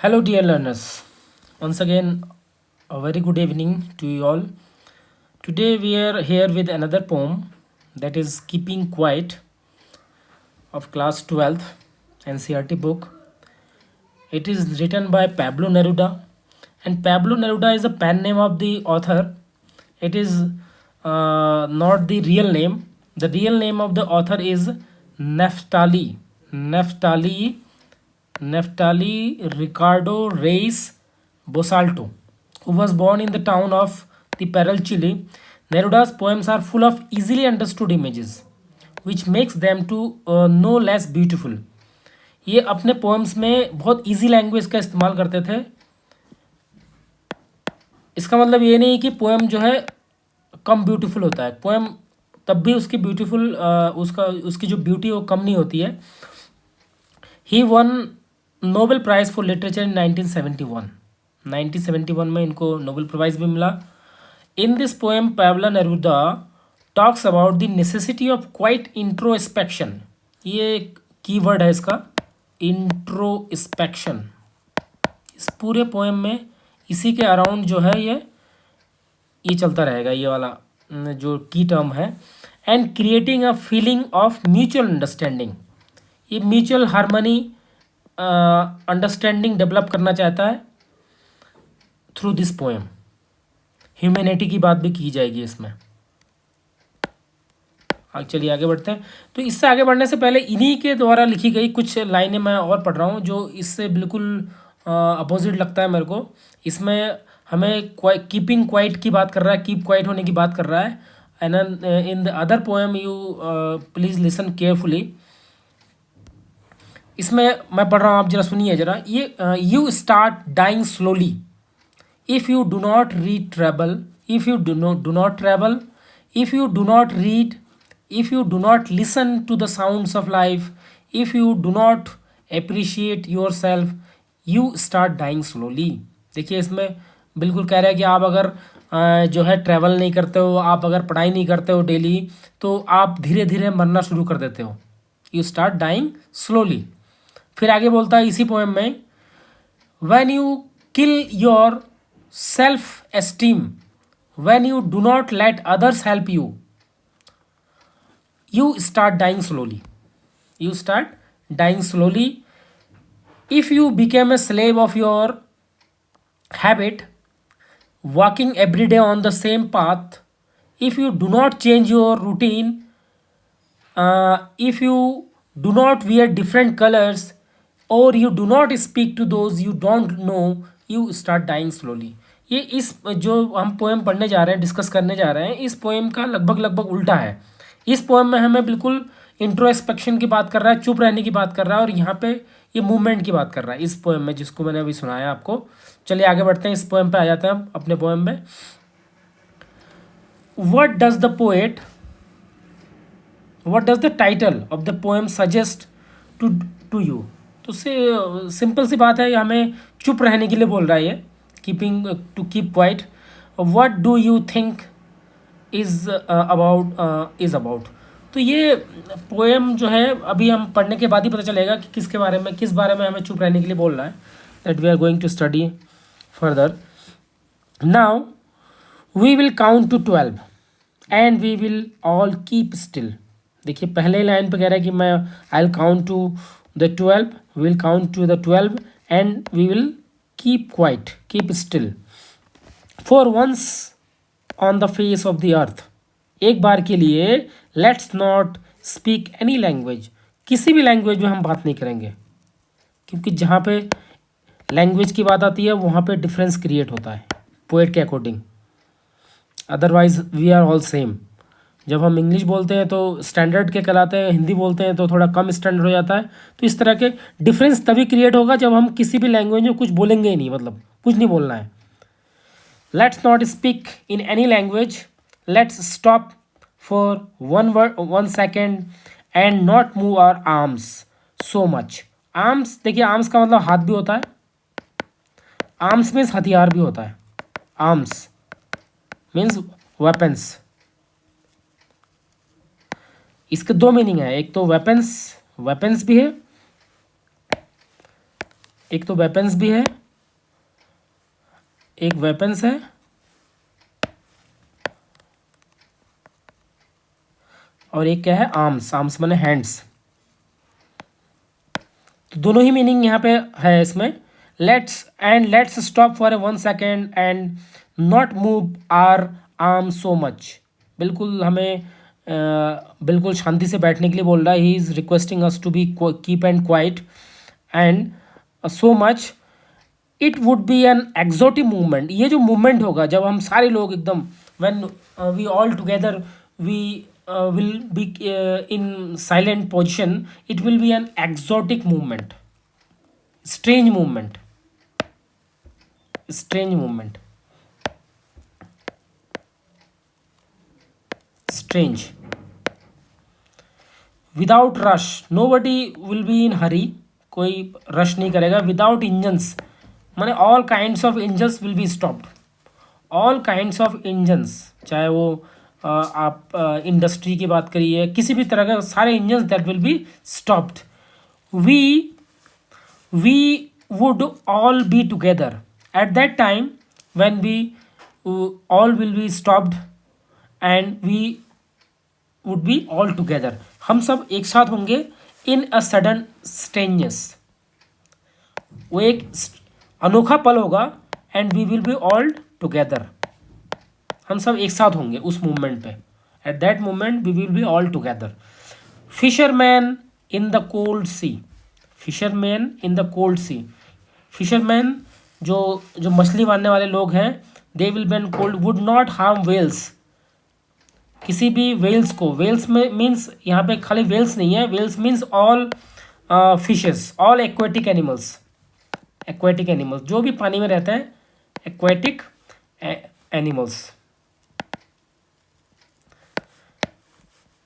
Hello, dear learners. Once again, a very good evening to you all. Today, we are here with another poem that is Keeping Quiet of class 12th NCRT book. It is written by Pablo Neruda, and Pablo Neruda is a pen name of the author. It is not the real name. The real name of the author is Neftali. Neftali Neftali Ricardo Reis Bosalto, who was born in the town of Teperal, Chile. Neruda's poems are full of easily understood images, which makes them to no less beautiful. ये अपने poems में बहुत easy language का इस्तेमाल करते थे. इसका मतलब ये नहीं कि पोएम जो है कम ब्यूटीफुल होता है. पोएम तब भी उसकी ब्यूटीफुल उसकी जो ब्यूटी है वो कम नहीं होती है. He won Nobel prize for literature in 1971. 1971 में इनको नोबेल प्राइज़ भी मिला. In this poem Pablo Neruda talks about the necessity of quiet introspection. ये एक कीवर्ड है इसका, इंट्रोस्पेक्शन. इस पूरे पोएम में इसी के अराउंड जो है ये चलता रहेगा, ये वाला जो की टर्म है. And creating a feeling of mutual understanding. ये म्यूचुअल हारमोनी अंडरस्टैंडिंग डेवलप करना चाहता है थ्रू दिस पोएम. ह्यूमैनिटी की बात भी की जाएगी इसमें. चलिए आगे बढ़ते हैं. तो इससे आगे बढ़ने से पहले इन्हीं के द्वारा लिखी गई कुछ लाइनें मैं और पढ़ रहा हूँ जो इससे बिल्कुल अपोजिट लगता है मेरे को. इसमें हमें कीपिंग क्वाइट की बात कर रहा है, कीप क्वाइट होने की बात कर रहा है. And in the other poem you please listen carefully. इसमें मैं पढ़ रहा हूँ, आप जरा सुनिए जरा. ये you start dying slowly if you do not read travel, if you do not travel, if you do not read, if you do not listen to the sounds of life, if you do not appreciate yourself, you start dying slowly. देखिए इसमें बिल्कुल कह रहा है कि आप अगर जो है ट्रैवल नहीं करते हो, आप अगर पढ़ाई नहीं करते हो डेली, तो आप धीरे धीरे मरना शुरू कर देते हो. You start dying slowly. फिर आगे बोलता है इसी पोएम में, when you kill your self esteem, when you do not let others help you, you start dying slowly. You start dying slowly. If you become a slave of your habit, walking every day on the same path, if you do not change your routine, if you do not wear different colors, or you do not speak to those you don't know, you start dying slowly. ये इस जो हम poem पढ़ने जा रहे हैं, discuss करने जा रहे हैं, इस पोएम का लगभग उल्टा है. इस पोएम में हमें बिल्कुल इंट्रोस्पेक्शन की बात कर रहा है, चुप रहने की बात कर रहा है, और यहाँ पे ये मूवमेंट की बात कर रहा है इस पोएम में, जिसको मैंने अभी सुनाया आपको. चलिए आगे बढ़ते हैं, इस पोएम पे आ जाते हैं हम अपने पोएम में. What does the title of the poem suggest to you. तो सिंपल सी बात है, हमें चुप रहने के लिए बोल रहा है ये, keeping to keep quiet. What do you think is about. तो ये पोएम जो है अभी हम पढ़ने के बाद ही पता चलेगा कि किस बारे में हमें चुप रहने के लिए बोल रहा है. That we are going to study further. Now we will count to 12 and we will all keep still. देखिए पहले लाइन पे कह रहा है कि मैं I will count to the 12, we will count to the 12 and we will keep quiet, keep still. For once on the face of the earth, एक बार के लिए let's not speak any language. किसी भी लैंग्वेज में हम बात नहीं करेंगे, क्योंकि जहाँ पे लैंग्वेज की बात आती है वहाँ पे डिफरेंस क्रिएट होता है पोएट के according. Otherwise we are all same. जब हम इंग्लिश बोलते हैं तो स्टैंडर्ड के कहलाते हैं, हिंदी बोलते हैं तो थोड़ा कम स्टैंडर्ड हो जाता है. तो इस तरह के डिफरेंस तभी क्रिएट होगा जब हम किसी भी लैंग्वेज में कुछ बोलेंगे ही नहीं, मतलब कुछ नहीं बोलना है. Let's not speak in any language, let's stop for one second and not move our arms so much. Arms, देखिए आर्म्स का मतलब हाथ भी होता है. आर्म्स मीन्स हथियार भी होता है. Arms means weapons. इसके दो मीनिंग है, एक तो वेपन्स भी है, एक तो वेपन्स भी है, एक वेपन्स है और एक क्या है, आर्म्स। आर्म्स माने हैंड्स। तो दोनों ही मीनिंग यहाँ पे है इसमें। Let's stop for a 1 second and not move our arm so much. बिल्कुल हमें बिल्कुल शांति से बैठने के लिए बोल रहा है। He is requesting us to be keep and quiet and so much. It would be an exotic movement. ये जो मूवमेंट होगा जब हम सारे लोग एकदम, when we all together we will be in silent position, it will be an exotic movement, strange movement, strange movement, strange. Without rush, nobody will be in hurry, कोई rush नहीं करेगा। विदाउट इंजन्स माने all kinds of engines will be stopped. All kinds of engines, चाहे वो आप industry की बात करिए, किसी भी तरह का सारे engines that will be stopped. We would all be together at that time when we all will be stopped and we would be all together. हम सब एक साथ होंगे इन अ सडन स्ट्रेंजनेस। वो एक अनोखा पल होगा and we will be all together. हम सब एक साथ होंगे उस मूवमेंट पे। At that moment we will be all together. Fisherman in the cold sea, fisherman in the cold sea. Fisherman जो जो मछली मारने वाले लोग हैं, they will be in cold, would not harm whales. किसी भी वेल्स को, वेल्स में मीन्स यहाँ पे खाली वेल्स नहीं है, whales means all fishes, all aquatic animals. Aquatic animals जो भी पानी में रहते हैं, एक्वेटिक एनिमल्स,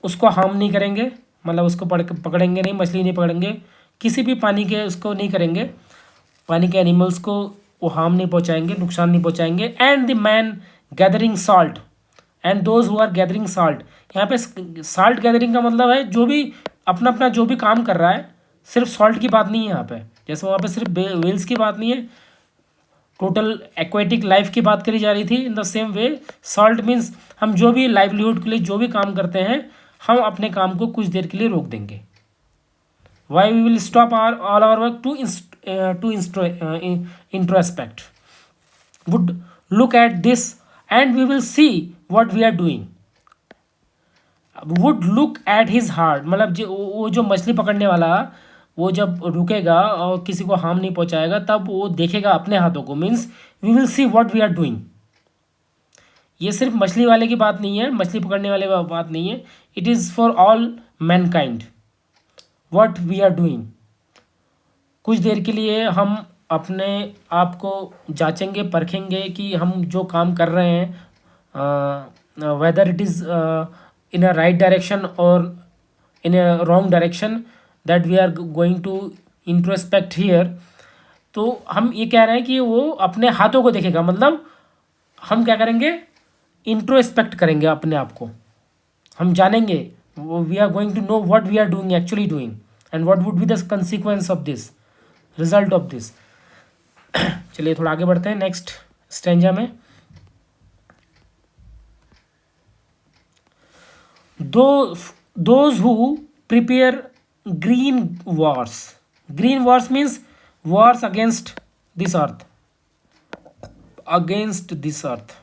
उसको हार्म नहीं करेंगे, मतलब उसको पकड़ेंगे नहीं, मछली नहीं पकड़ेंगे, किसी भी पानी के उसको नहीं करेंगे, पानी के एनिमल्स को वो हार्म नहीं पहुंचाएंगे, नुकसान नहीं पहुंचाएंगे। And the man gathering salt and those who are gathering salt. यहाँ पे सॉल्ट गैदरिंग का मतलब है जो भी अपना अपना जो भी काम कर रहा है, सिर्फ सॉल्ट की बात नहीं है यहाँ पे। जैसे वहाँ पे सिर्फ वेल्स की बात नहीं है, टोटल एक्वेटिक लाइफ की बात करी जा रही थी। In the same way salt means हम जो भी लाइवलीहुड के लिए जो भी काम करते हैं, हम अपने काम को कुछ देर के लिए रोक देंगे। Why we will stop all our work to introspect, would look at this and we will see what we are doing. Would look at his heart, मतलब वो जो मछली पकड़ने वाला, वो जब रुकेगा और किसी को हार्म नहीं पहुंचाएगा, तब वो देखेगा अपने हाथों को। Means we will see what we are doing. ये सिर्फ मछली वाले की बात नहीं है, मछली पकड़ने वाले की बात नहीं है, it is for all mankind what we are doing. कुछ देर के लिए हम अपने आप को जांचेंगे, परखेंगे कि हम जो काम कर रहे हैं, whether it is in a right direction और in a wrong direction, that we are going to introspect here. तो हम ये कह रहे हैं कि वो अपने हाथों को देखेगा, मतलब हम क्या करेंगे, इंट्रोस्पेक्ट करेंगे अपने आप को, हम जानेंगे, we are going to know what we are doing, actually doing, and what would be the consequence of this, result of this. चलिए थोड़ा आगे बढ़ते हैं नेक्स्ट स्टेंजा में। Those who prepare green wars, green wars means wars against this earth, against this earth.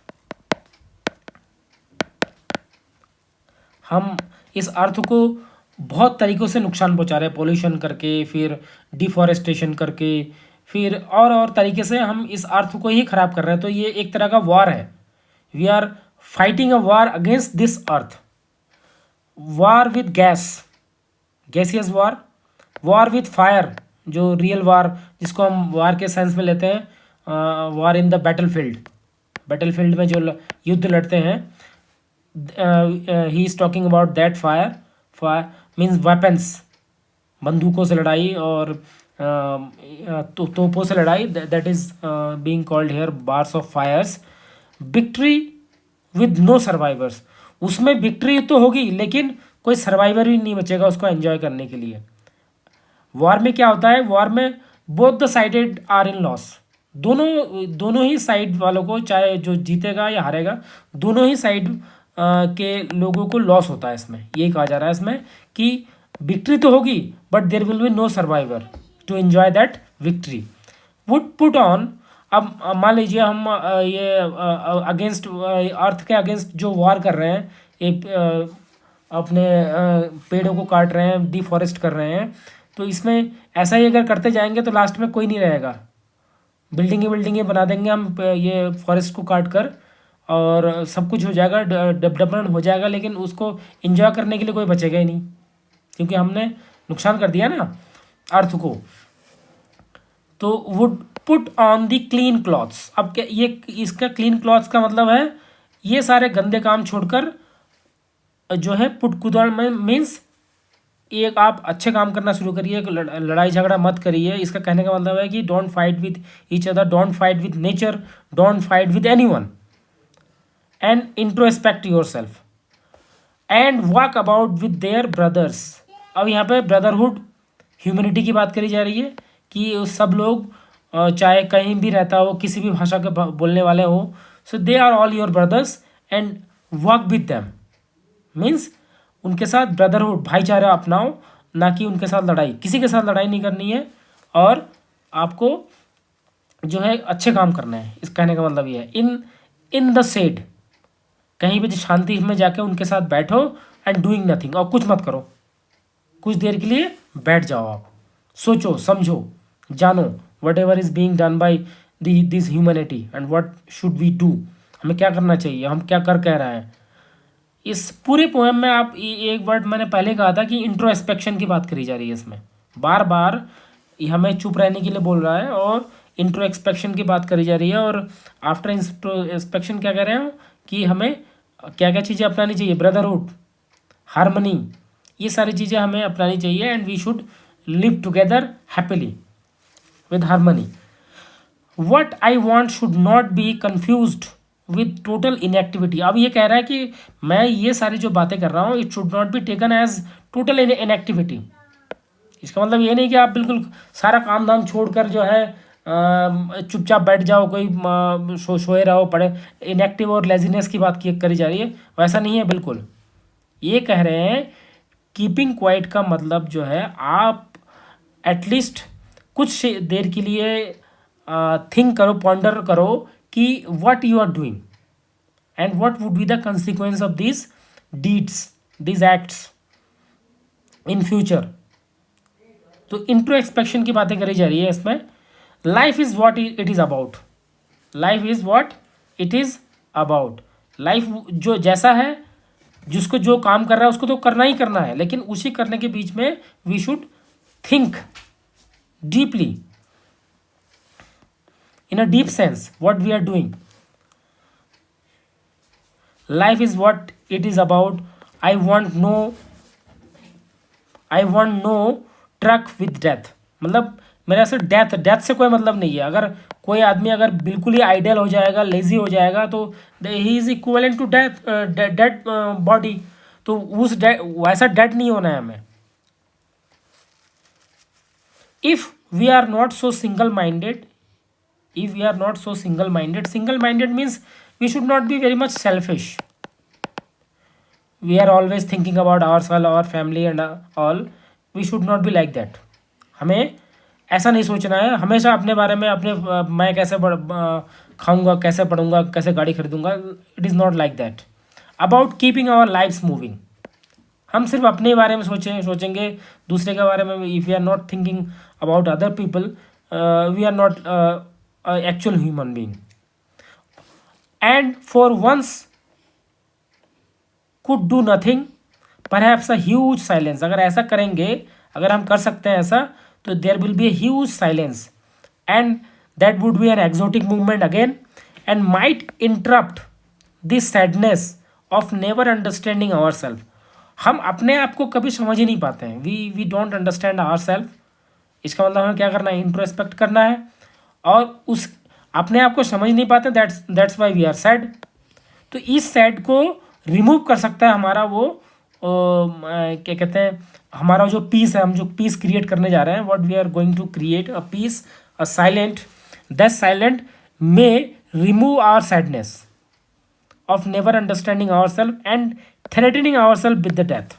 हम इस अर्थ को बहुत तरीक़ों से नुकसान पहुंचा रहे हैं, पोल्यूशन करके, फिर डिफॉरेस्टेशन करके, फिर और तरीके से हम इस अर्थ को ही ख़राब कर रहे हैं। तो ये एक तरह का वॉर है। We are fighting a war against this earth. War with gas, gaseous war, war with fire, जो रियल वॉर जिसको हम वॉर के सेंस में लेते हैं, war in the battlefield, battlefield में जो युद्ध लड़ते हैं, he is talking about that fire. Fire means weapons, बंदूकों से लड़ाई और तोपों से लड़ाई, that is being called here bars of fires. Victory with no survivors, उसमें विक्ट्री तो होगी लेकिन कोई सर्वाइवर ही नहीं बचेगा उसको एंजॉय करने के लिए। वॉर में क्या होता है, वॉर में both the sided are in loss, दोनों दोनों ही साइड वालों को, चाहे जो जीतेगा या हारेगा, दोनों ही साइड के लोगों को लॉस होता है इसमें। यही कहा जा रहा है इसमें कि विक्ट्री तो होगी but there will be no survivor to enjoy that victory. Would put on, अब मान लीजिए हम ये अगेंस्ट अर्थ के अगेंस्ट जो वार कर रहे हैं, एक अपने पेड़ों को काट रहे हैं, डिफॉरेस्ट कर रहे हैं, तो इसमें ऐसा ही अगर करते जाएंगे तो लास्ट में कोई नहीं रहेगा, बिल्डिंगें बना देंगे हम ये फॉरेस्ट को काट कर, और सब कुछ हो जाएगा, डेवलपमेंट हो जाएगा, लेकिन उसको एंजॉय करने के लिए कोई बचेगा ही नहीं, क्योंकि हमने नुकसान कर दिया ना अर्थ को। तो would put on the clean clothes, अब क्या ये इसका क्लीन क्लॉथ्स का मतलब है ये सारे गंदे काम छोड़कर जो है पुट कुदड़ में मीन्स एक आप अच्छे काम करना शुरू करिए, लड़ाई झगड़ा मत करिए। इसका कहने का मतलब है कि don't fight with each other, don't fight with nature, don't fight with anyone, and introspect your self and walk about with their brothers. अब यहाँ पे ब्रदरहुड, ह्यूमैनिटी की बात करी जा रही है कि सब लोग चाहे कहीं भी रहता हो, किसी भी भाषा के बोलने वाले हो, so they are all your brothers and work with them, means उनके साथ ब्रदरहुड, भाईचारा अपनाओ, ना कि उनके साथ लड़ाई, किसी के साथ लड़ाई नहीं करनी है, और आपको जो है अच्छे काम करना है। इस कहने का मतलब ये है इन द शेड, कहीं भी शांति में जाके उनके साथ बैठो एंड डूइंग नथिंग, और कुछ मत करो, कुछ देर के लिए बैठ जाओ, आप सोचो समझो जानो whatever is being done by this humanity and what should we do, हमें क्या करना चाहिए, हम क्या कर कह रहे हैं। इस पूरे पोएम में आप एक वर्ड मैंने पहले कहा था कि इंट्रोस्पेक्शन की बात करी जा रही है, इसमें बार बार हमें चुप रहने के लिए बोल रहा है और इंट्रोस्पेक्शन की बात करी जा रही है। और आफ्टर इंट्रोस्पेक्शन क्या कह रहे हैं कि हमें क्या क्या चीज़ें अपनानी चाहिए, ब्रदरहुड, हारमनी, ये सारी चीज़ें हमें अपनानी चाहिए, and we should live together happily with harmony. What I want should not be confused with total inactivity. अब ये कह रहा है कि मैं ये सारी जो बातें कर रहा हूँ, it should not be taken as total inactivity. इसका मतलब ये नहीं कि आप बिल्कुल सारा काम धाम छोड़कर जो है चुपचाप बैठ जाओ, कोई सोए रहो, पड़े, इनएक्टिव और लेजीनेस की बात करी जा रही है, वैसा नहीं है बिल्कुल। ये कह रहे हैं कीपिंग क्वाइट का मतलब जो है आप एटलीस्ट कुछ देर के लिए थिंक करो, पॉन्डर करो कि what you are doing and what would be the consequence of this deeds, this acts in future. तो इंट्रोस्पेक्शन की बातें करी जा रही है इसमें। Life is what it is about, life is what it is about, life जो जैसा है, जिसको जो काम कर रहा है उसको तो करना ही करना है, लेकिन उसी करने के बीच में we should think deeply, in a deep sense what we are doing. Life is what it is about. I want no truck with death, मतलब मेरा से डेथ से कोई मतलब नहीं है। अगर कोई आदमी अगर बिल्कुल ही आइडियल हो जाएगा, लेजी हो जाएगा, तो he is equivalent to dead body, तो उस वैसा डेड नहीं होना है हमें। If we are not so single minded, if we are not so single minded means we should not be very much selfish, we are always thinking about ourselves, our family and all, we should not be like that। हमें ऐसा नहीं सोचना है हमेशा अपने बारे में, अपने मैं कैसे खाऊंगा, कैसे पढ़ूंगा, कैसे गाड़ी खरीदूंगा, it is not like that. About keeping our lifes moving, हम सिर्फ अपने बारे में सोचेंगे, दूसरे के बारे में if we are not thinking about other people, we are not actual human being। and for once could do nothing, perhaps a huge silence। अगर ऐसा करेंगे, अगर हम कर सकते हैं ऐसा, तो there will be a huge silence and that would be an exotic movement again and might interrupt this sadness of never understanding ourselves। हम अपने आप को कभी समझ ही नहीं पाते हैं, we don't understand ourselves। इसका मतलब हमें क्या करना है, इंट्रोस्पेक्ट करना है, और उस अपने आप को समझ नहीं पाते, that's why we are sad. तो इस सैड को रिमूव कर सकता है हमारा वो क्या कहते हैं, हमारा जो पीस है, हम जो पीस क्रिएट करने जा रहे हैं, what we are going to create a peace, a silent, that silent may remove our sadness of never understanding ourselves and threatening ourselves with the death.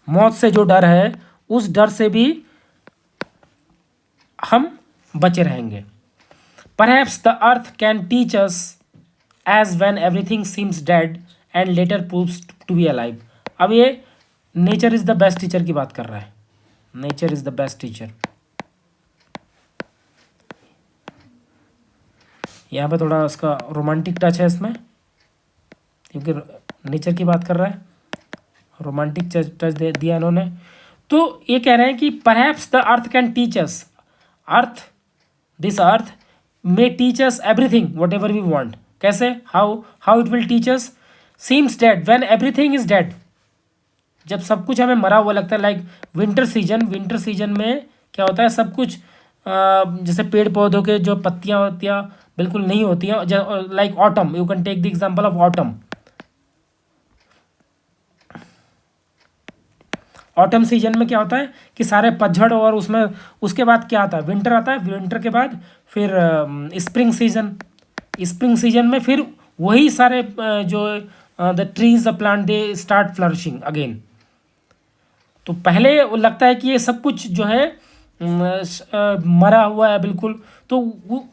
मौत से जो डर है, उस डर से भी हम बचे रहेंगे. Perhaps the earth can teach us as when everything seems dead and later proves to be alive. अब ये nature is the best teacher की बात कर रहा है. Nature is the best teacher. यहाँ पे थोड़ा उसका रोमांटिक टच है इसमें, क्योंकि नेचर की बात कर रहा है, रोमांटिक टच दे दिया इन्होंने. तो ये कह रहे हैं कि perhaps the earth can teach us, earth, this earth may teach us everything whatever we want. कैसे, how it will teach us, seems dead when everything is dead. जब सब कुछ हमें मरा हुआ लगता है, लाइक विंटर सीजन में क्या होता है, सब कुछ जैसे पेड़ पौधों के जो पत्तियां बिल्कुल नहीं होती हैं, like autumn, you can take the example of autumn. Autumn season में क्या होता है कि सारे पतझड़, और उसमें उसके बाद क्या आता है, विंटर आता है. विंटर के बाद फिर स्प्रिंग सीजन में फिर वही सारे जो the trees the plant they start flourishing again. तो पहले वो लगता है कि ये सब कुछ जो है मरा हुआ है बिल्कुल. तो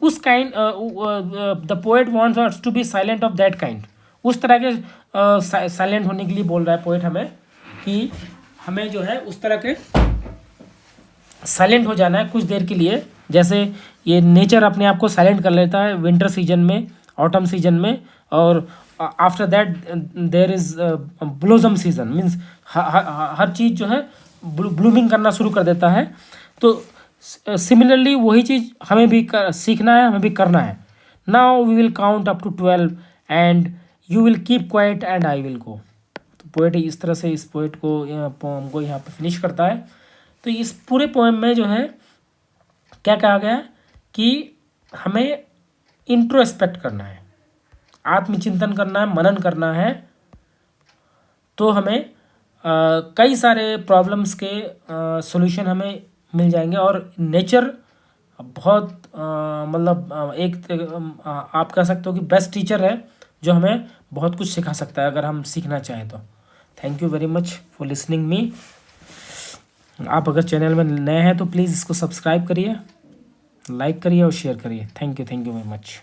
उस kind, the poet wants us to be silent of that kind. उस तरह के साइलेंट होने के लिए बोल रहा है पोएट हमें, कि हमें जो है उस तरह के साइलेंट हो जाना है कुछ देर के लिए. जैसे ये नेचर अपने आप को साइलेंट कर लेता है विंटर सीजन में, ऑटम सीजन में, और after that there is blossom season, means हर चीज़ जो है ब्लूमिंग करना शुरू कर देता है. तो सिमिलरली वही चीज़ हमें भी सीखना है, हमें भी करना है. Now we will count up to 12 and you will keep quiet and I will go. तो पोएट इस तरह से इस पोएट को, पोएम को यहाँ पे फिनिश करता है. तो इस पूरे पोएम में जो है क्या कहा गया कि हमें इंट्रोस्पेक्ट करना है, आत्मचिंतन करना है, मनन करना है. तो हमें कई सारे प्रॉब्लम्स के सॉल्यूशन हमें मिल जाएंगे. और नेचर बहुत मतलब एक आप कह सकते हो कि बेस्ट टीचर है, जो हमें बहुत कुछ सिखा सकता है अगर हम सीखना चाहें तो. Thank you very much for listening me. आप अगर चैनल में नए हैं तो प्लीज़ इसको सब्सक्राइब करिए, लाइक करिए और शेयर करिए. Thank you very much.